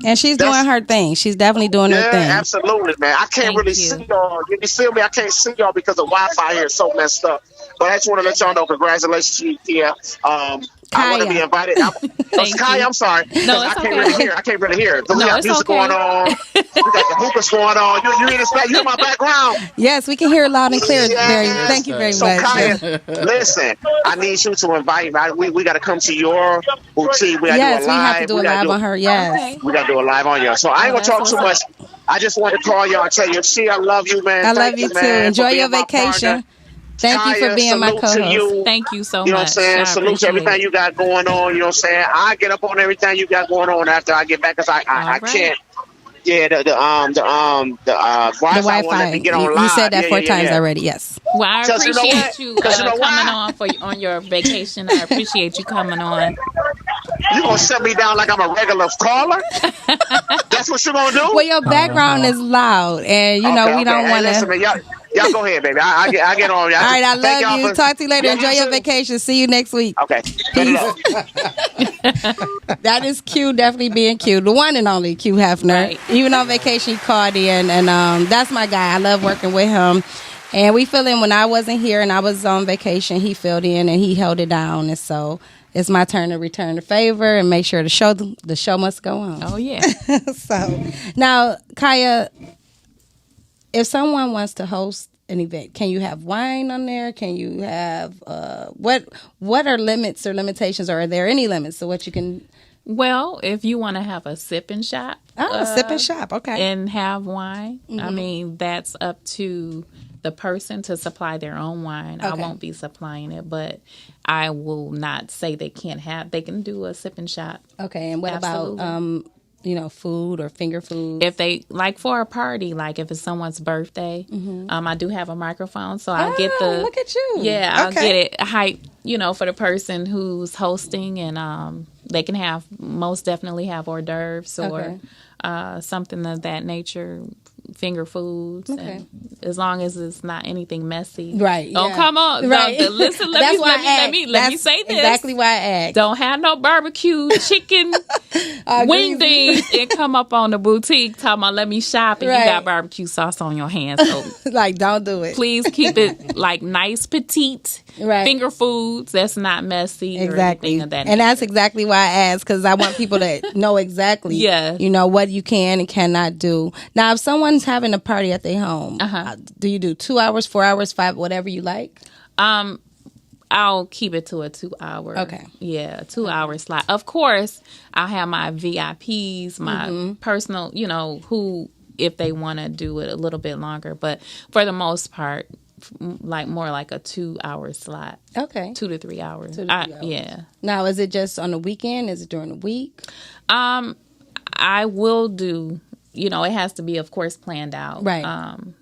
And she's doing her thing. She's definitely doing her yeah, thing. absolutely, man. I can't Thank really you. see y'all. You feel me? I can't see y'all because the Wi-Fi here is so messed up. But I just want to let y'all know, congratulations to you, Kia. I want to be Kaya. invited. Thank Kaya, you. I'm sorry. No, I it's can't okay. really hear. I can't really hear. We No, got it's music okay. going on. We got the hookahs going on. You in this? You in my background? Yes, we can hear it loud and clear. Yes. Thank you very So much. Kaya, listen, I need you to invite me. We got to come to your boutique. We got to Yes, do a we live. have to do a live on her. Yes. We got to do a live on you. So I ain't Oh, gonna talk that's too much. what's I just wanted to call y'all and tell you, see, I love you, man. I Thank love you too. man, for Enjoy being your my vacation. partner. Thank you for Kaya, being my salute to co-host. you. Thank you so You know what I'm much. saying? I Salute to appreciate everything it. you got going on. You know what I'm saying? I get up on everything you got going on after I get back because I All right. can't. Yeah, the Wi-Fi won't let me Wi-Fi. get on live. You said that Yeah, 4 yeah, times yeah. already. Yes. Well, I 'Cause you know appreciate what? you 'Cause you know coming why? on your vacation. I appreciate you coming on. You gonna shut me down like I'm a regular caller? That's what you gonna do? Well, your background is loud, and we don't Hey, want listen, to. man, y'all go ahead, baby. I get on. All right, I Thank love y'all you. for- Talk to you later. Yeah, Enjoy you your too. vacation. See you next week. Okay. Good Peace. luck. That is Q, definitely being Q, the one and only Q Hefner. Right. Even on vacation, he called in, and that's my guy. I love working with him. And we fill in when I wasn't here and I was on vacation. He filled in and he held it down, and so it's my turn to return the favor and make sure the show must go on. Oh yeah. So now, Kaya, if someone wants to host an event, can you have wine on there? Can you have what are limits or limitations, or are there any limits to what you can? Well, if you want to have a sip and shop, Sip and shop, okay. and have wine, I mean that's up to the person to supply their own wine. I Okay. won't be supplying it, but I will not say they can't have. They can do a sip and shop. Okay, and what Absolutely. about food or finger food? If they like for a party, like if it's someone's birthday, I do have a microphone, so I'll get the. Look at you. Yeah, I'll Okay. get it hype, for the person who's hosting, and they can most definitely have hors d'oeuvres or something of that nature, finger foods, Okay. and as long as it's not anything messy. Right. Oh, yeah. come on. Right. No, listen, let That's me why I let asked. me That's say this. Exactly why I asked. Don't have no barbecue chicken wing greasy. things and come up on the boutique talking about let me shop and Right. you got barbecue sauce on your hands. So Like, don't do it. please keep it like nice petite Right. finger foods that's not messy or Exactly. anything of that And nature. that's exactly why I asked, because I want people to know exactly, Yeah. what you can and cannot do. Now, if someone's having a party at their home, do you do 2 hours, 4 hours, 5, whatever you like? I'll keep it to a 2 hour. Okay. Yeah, 2 hour slot. Of course, I'll have my VIPs, my personal, who, if they want to do it a little bit longer. But for the most part, more like a 2 hour slot. Okay. 2 to 3 hours. 2 to 3 hours. Yeah. Now, is it just on the weekend? Is it during the week? I will do you know, it has to be, of course, planned out. Right.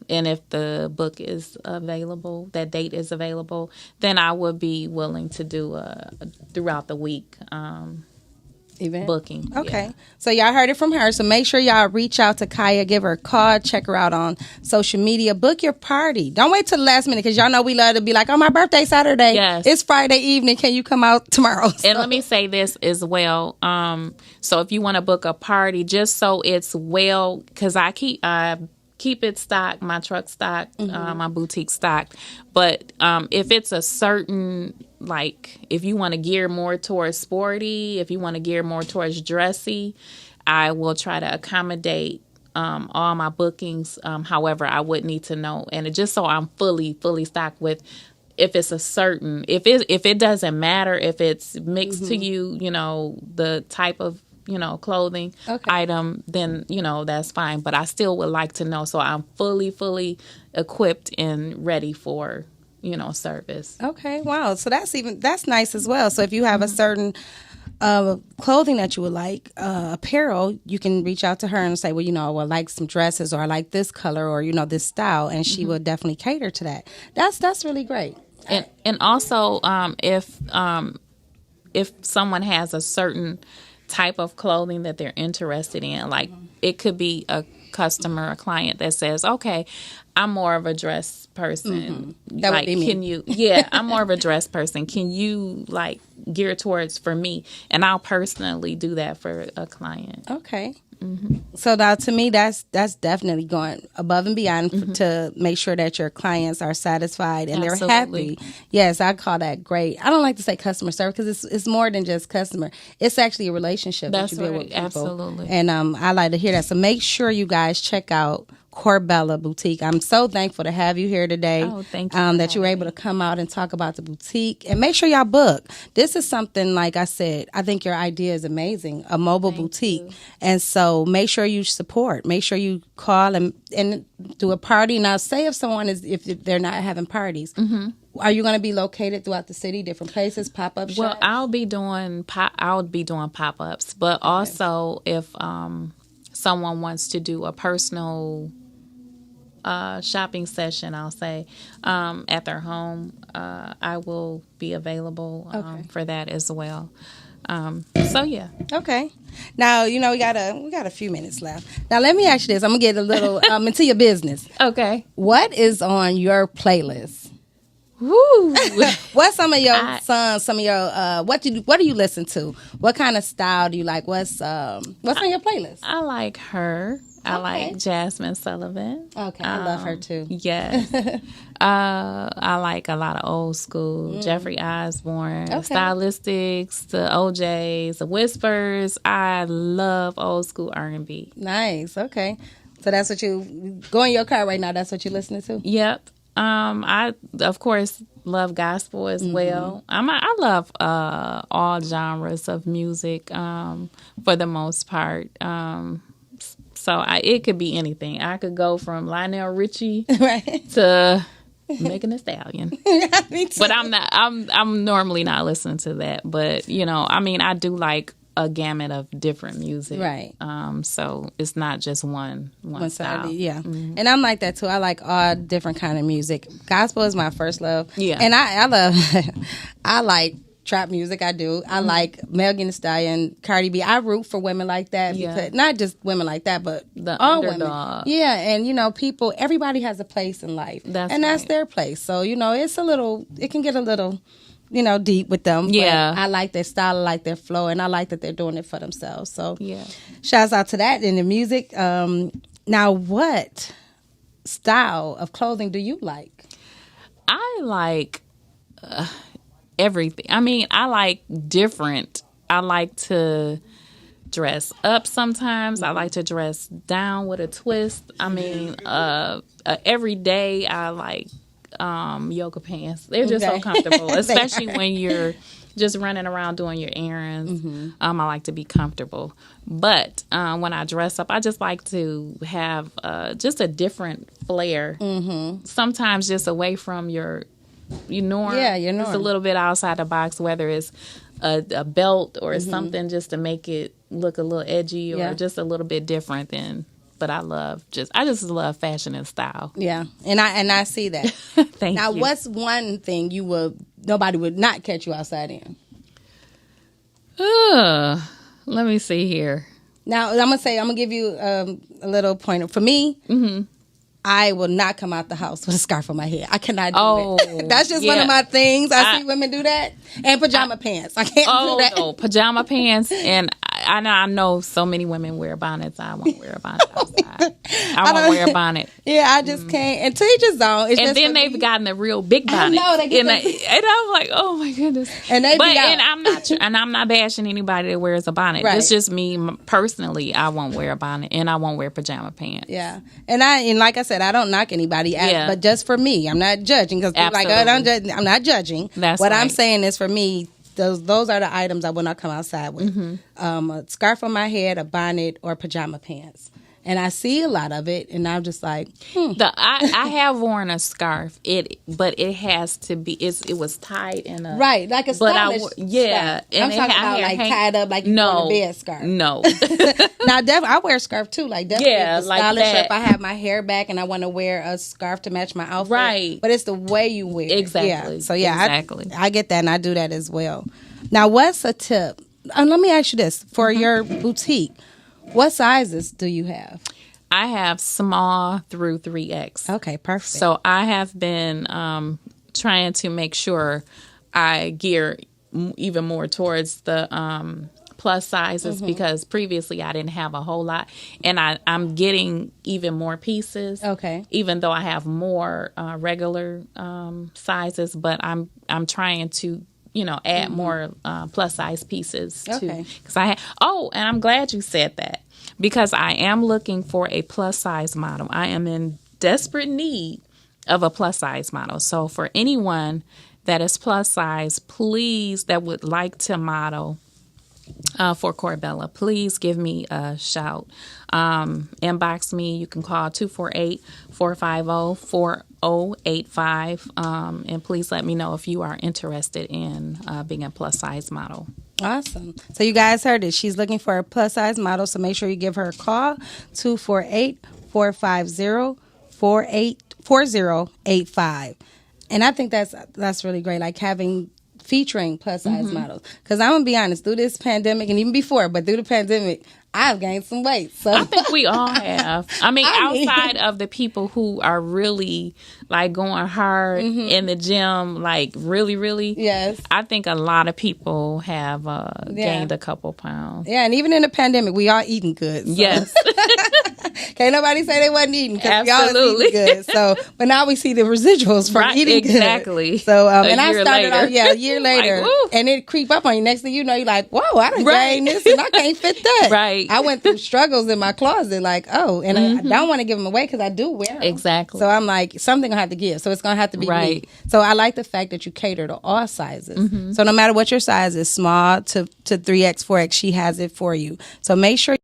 And if the book is available, that date is available, then I would be willing to do throughout the week Event booking. Okay. Yeah. So y'all heard it from her. So make sure y'all reach out to Kaya, give her a call, check her out on social media, book your party. Don't wait till the last minute, because y'all know we love to be like, oh, my birthday Saturday. Yes. It's Friday evening. Can you come out tomorrow? And let me say this as well. So if you want to book a party, just so it's well, because I keep it stocked, my truck stocked, my boutique stocked. But if it's a certain, like, if you want to gear more towards sporty, if you want to gear more towards dressy, I will try to accommodate all my bookings. However, I would need to know, and just so I'm fully stocked with. If it's a certain, if it doesn't matter, if it's mixed to you, you know, the type of, you know, clothing item, then, you know, that's fine. But I still would like to know, so I'm fully equipped and ready for, you know, service. Okay. Wow. So that's nice as well. So if you have a certain clothing that you would like, apparel, you can reach out to her and say, well, you know, I like some dresses, or I like this color, or, you know, this style, and she will definitely cater to that. That's really great. And also, if someone has a certain type of clothing that they're interested in, like it could be a customer, a client that says, okay, I'm more of a dress person. That like, would be me. can you, I'm more of a dress person. Can you, like, gear towards for me? And I'll personally do that for a client. Okay. So now, to me, that's definitely going above and beyond to make sure that your clients are satisfied and they're happy. Yes, I call that great. I don't like to say customer service, because it's more than just customer. It's actually a relationship that you build with people. Absolutely. And I like to hear that. So make sure you guys check out Corbella Boutique. I'm so thankful to have you here today. Oh, thank you. That you were able to come out and talk about the boutique, and make sure y'all book. This is something, like I said, I think your idea is amazing, a mobile boutique. And so make sure you support. Make sure you call and do a party. Now, say if someone if they're not having parties, are you going to be located throughout the city, different places, pop-up shops? Well, I'll be doing pop-ups, but also if someone wants to do a personal shopping session, I'll say, at their home, I will be available for that as well. So yeah. Okay. Now, you know, we got a few minutes left. Now, let me ask you this. I'm gonna get a little into your business. Okay. What is on your playlist? Woo. What's some of your songs? Some of your what do you listen to? What kind of style do you like? What's on your playlist? I like her. I like Jasmine Sullivan. Okay, I love her too. Yes. I like a lot of old school. Jeffrey Osborne, Stylistics, the OJs, the Whispers. I love old school R&B. Nice. Okay. So that's what you go in your car right now. That's what you're listening to? Yep. I of course love gospel as well. I love all genres of music for the most part. So it could be anything. I could go from Lionel Richie to Megan Thee Stallion. Me too. But I'm normally not listening to that. But you know, I mean, I do like a gamut of different music. Right. So it's not just one style. Yeah. And I'm like that too. I like all different kind of music. Gospel is my first love. Yeah. And I love I like trap music. I do. I like Megan Thee Stallion, Cardi B. I root for women like that, because not just women like that, but the all underdog. Women. Yeah, and you know, everybody has a place in life, that's their place. So you know, it can get a little, you know, deep with them. Yeah, I like their style, I like their flow, and I like that they're doing it for themselves. So yeah, shouts out to that in the music. Now, what style of clothing do you like? I like everything. I mean, I like different. I like to dress up sometimes. I like to dress down with a twist. I mean, every day I like yoga pants. They're just so comfortable, especially when you're just running around doing your errands. I like to be comfortable. But when I dress up, I just like to have just a different flair. Sometimes just away from your norm. Yeah, your norm. Just a little bit outside the box, whether it's a belt or something, just to make it look a little edgy or just a little bit different than but I just love fashion and style. Yeah, and I see that. Thank Now, you. what's one thing nobody would not catch you outside in? Let me see here. Now, I'm gonna give you a little pointer. For me, I will not come out the house with a scarf on my head. I cannot do it. That's just one of my things. I see women do that, and pajama pants. I can't do that. No, pajama pants, and I know so many women wear bonnets. I won't wear a bonnet outside. I won't wear a bonnet. Yeah, I just can't. And to each his own. It's And just then for they've me. gotten the real big bonnet. I know, they get and I'm like, oh my goodness. And they be out. And I'm not bashing anybody that wears a bonnet. Right. It's just me personally. I won't wear a bonnet, and I won't wear pajama pants. Yeah, and like I said, I don't knock anybody, but just for me, I'm not judging because like I'm not judging. That's what right. I'm saying is for me. Those are the items I will not come outside with. A scarf on my head, a bonnet, or pajama pants. And I see a lot of it, and I'm just like, I have worn a scarf. But it has to be. It was tied in a right, like a stylish scarf. And I'm talking about like tied up, like you wear a bed scarf. No. Now, I wear a scarf too, like definitely it's like stylish. that. If I have my hair back and I want to wear a scarf to match my outfit, Right. But it's the way you wear it. Exactly. Yeah. So exactly. I get that, and I do that as well. Now, what's a tip? Let me ask you this: for your boutique, what sizes do you have? I have small through 3X. Okay, perfect. So I have been trying to make sure I gear even more towards the plus sizes because previously I didn't have a whole lot, and I'm getting even more pieces. Okay. Even though I have more regular sizes, but I'm trying to add more plus size pieces too. Okay. Because and I'm glad you said that. Because I am looking for a plus size model. I am in desperate need of a plus size model. So for anyone that is plus size, please, that would like to model for Corbella, please give me a shout. Inbox me. You can call 248-450-4085. And please let me know if you are interested in being a plus size model. Awesome. So you guys heard it. She's looking for a plus size model, so make sure you give her a call, 248-450-4085. And I think that's really great, like featuring plus size models. Because I'm going to be honest, through this pandemic, and even before, but through the pandemic, I've gained some weight. So I think we all have. I mean, outside of the people who are really like going hard in the gym, like really, really. Yes. I think a lot of people have gained a couple pounds. Yeah, and even in the pandemic, we all eating good. So. Yes. Can't nobody say they wasn't eating because we all Absolutely. eating good. So, but now we see the residuals from eating exactly. good. So, and I year started later. off, a year later, Like, woo. and it creep up on you. Next thing you know, you're like, whoa, I done Right. gained this and I can't fit that. Right. I went through struggles in my closet, like, and I don't want to give them away because I do wear them. Exactly. So I'm like, something gonna have to give. So it's gonna have to be Right. me. So I like the fact that you cater to all sizes. So no matter what your size is, small to 3X, 4X, she has it for you. So make sure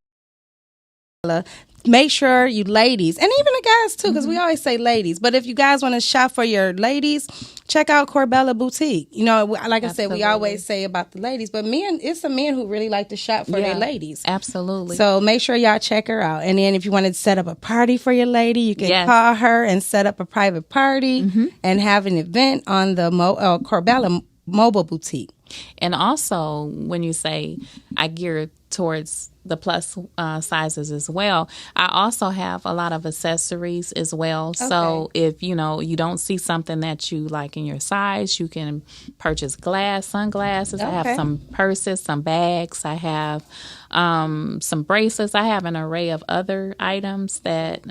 you ladies, and even the guys too, because we always say ladies, but if you guys want to shop for your ladies, check out Corbella Boutique. Like I said, we always say about the ladies, but it's some men who really like to shop for their ladies. Absolutely. So make sure y'all check her out. And then if you want to set up a party for your lady, you can call her and set up a private party and have an event on the Corbella Mobile Boutique. And also, when you say I gear towards the plus sizes as well, I also have a lot of accessories as well. Okay. So if you don't see something that you like in your size, you can purchase sunglasses. Okay. I have some purses, some bags. I have some bracelets. I have an array of other items that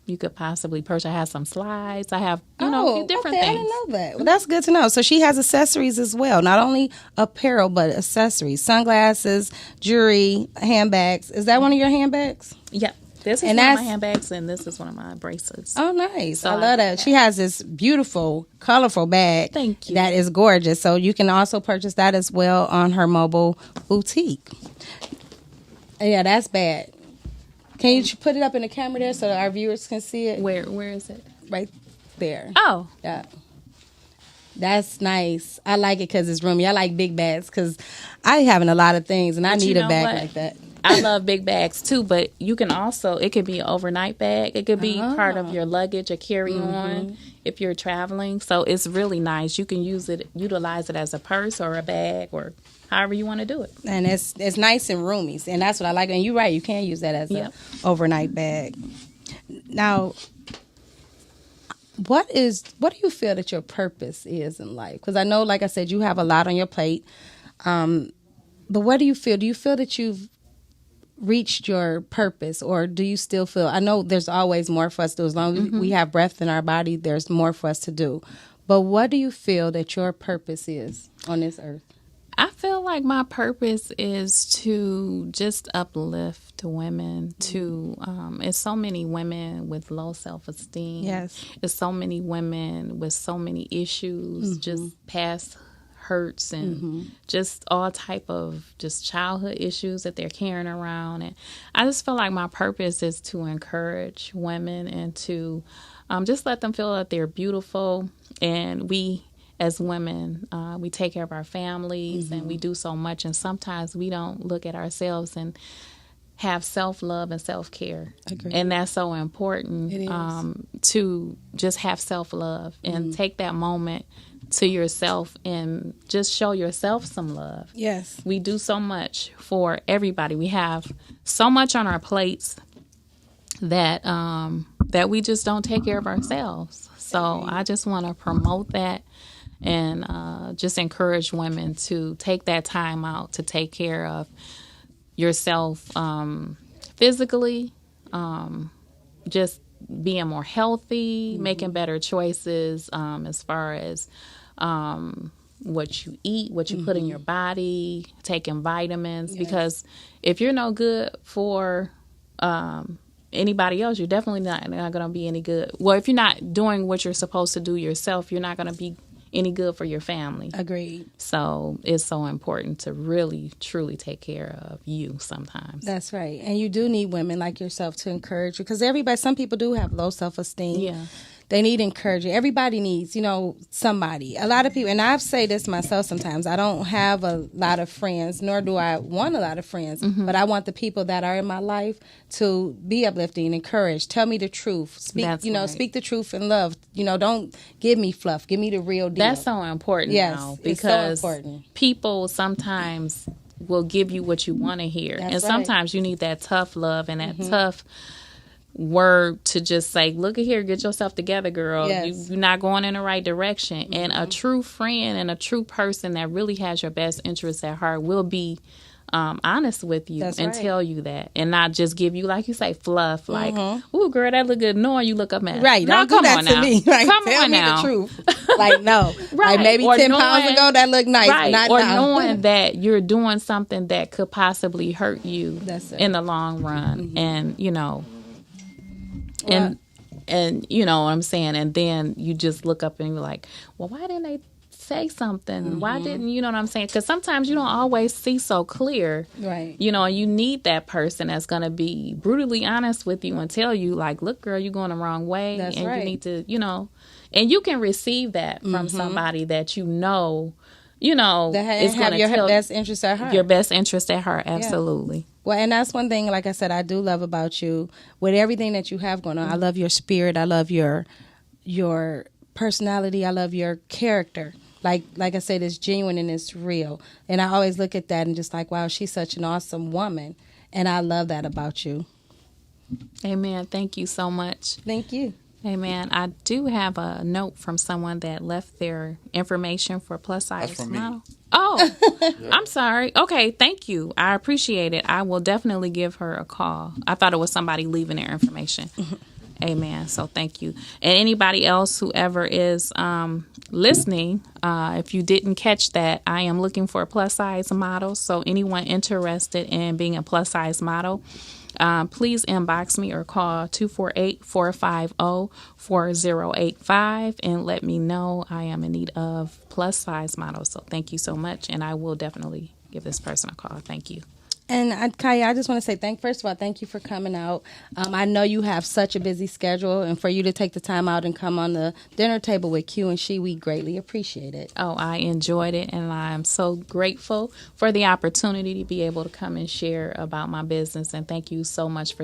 you could possibly purchase. I have some slides. I have a few different things. I didn't know that. Well, that's good to know. So she has accessories as well, not only apparel but accessories, sunglasses, jewelry, handbags. Is that one of your handbags? Yep. This is one of my handbags, and this is one of my bracelets. Oh, nice. So I love that. She has this beautiful, colorful bag. Thank you. That is gorgeous. So you can also purchase that as well on her mobile boutique. Yeah, that's bad. Can you put it up in the camera there so our viewers can see it? Where is it? Right there. Oh. Yeah. That's nice. I like it because it's roomy. I like big bags because I having a lot of things and I need a bag like that. I love big bags too, but you can also, it could be an overnight bag. It could be part of your luggage or carry on if you're traveling. So it's really nice. You can utilize it as a purse or a bag or however you want to do it. And it's nice and roomy, and that's what I like. And you're right, you can use that as Yep. an overnight bag. Now, what do you feel that your purpose is in life? Because I know, like I said, you have a lot on your plate. But what do you feel? Do you feel that you've reached your purpose, or do you still feel? I know there's always more for us to do. As long as we have breath in our body, there's more for us to do. But what do you feel that your purpose is on this earth? I feel like my purpose is to just uplift women. It's so many women with low self-esteem. Yes. It's so many women with so many issues, just past hurts and just all type of just childhood issues that they're carrying around. And I just feel like my purpose is to encourage women and to just let them feel that they're beautiful. And we, as women, we take care of our families and we do so much. And sometimes we don't look at ourselves and have self-love and self-care. Agreed. And that's so important. It is. To just have self-love and take that moment to yourself and just show yourself some love. Yes. We do so much for everybody. We have so much on our plates that that we just don't take care of ourselves. So I just want to promote that and just encourage women to take that time out to take care of yourself physically, just being more healthy, making better choices as far as what you eat, what you put in your body, taking vitamins. Yes. Because if you're no good for anybody else, you're definitely not going to be any good. Well, if you're not doing what you're supposed to do yourself, you're not going to be any good for your family. Agreed. So it's so important to really, truly take care of you sometimes. That's right. And you do need women like yourself to encourage you, because some people do have low self-esteem. Yeah. They need encouragement. Everybody needs, somebody. A lot of people, and I've said this myself sometimes, I don't have a lot of friends, nor do I want a lot of friends, but I want the people that are in my life to be uplifting, encourage, tell me the truth, speak, right. Speak the truth in love. Don't give me fluff, give me the real deal. That's so important now, because it's so important. People sometimes will give you what you want to hear. That's and right. sometimes you need that tough love and that tough word to just say, look at here, get yourself together, girl. Yes. You're not going in the right direction. And a true friend and a true person that really has your best interests at heart will be honest with you. That's and right. Tell you that, and not just give you, like you say, fluff, like, ooh, girl, that look good, knowing you look a mess. Right, no, don't do that on to now. me. Right, Come tell on me now. the truth. Like, no. Right. Like maybe Or 10 pounds knowing- ago, that looked nice. Right. Not Or now. knowing that you're doing something that could possibly hurt you That's it. in the long run. And, Well, and you know what I'm saying? And then you just look up and you're like, well, why didn't they say something? Why didn't, you know what I'm saying? Because sometimes you don't always see so clear. Right. You need that person that's going to be brutally honest with you and tell you, like, look, girl, you're going the wrong way. That's and right. you need to, and you can receive that from somebody that that is going have to your tell best interest at heart. your best interest at heart. Absolutely. Well, and that's one thing, like I said, I do love about you. With everything that you have going on, I love your spirit. I love your personality. I love your character. Like I said, it's genuine and it's real. And I always look at that and just like, wow, she's such an awesome woman. And I love that about you. Amen. Thank you so much. Thank you. Amen. I do have a note from someone that left their information for plus size That's from me. model. Oh, I'm sorry. Okay, thank you. I appreciate it. I will definitely give her a call. I thought it was somebody leaving their information. Amen. So thank you. And anybody else, whoever is listening, if you didn't catch that, I am looking for a plus size model. So anyone interested in being a plus size model, please inbox me or call 248-450-4085 and let me know I am in need of plus size models. So thank you so much. And I will definitely give this person a call. Thank you. And Kaya, I just want to say first of all, thank you for coming out. I know you have such a busy schedule, and for you to take the time out and come on the dinner table with Q and She, we greatly appreciate it. Oh, I enjoyed it, and I'm so grateful for the opportunity to be able to come and share about my business. And thank you so much for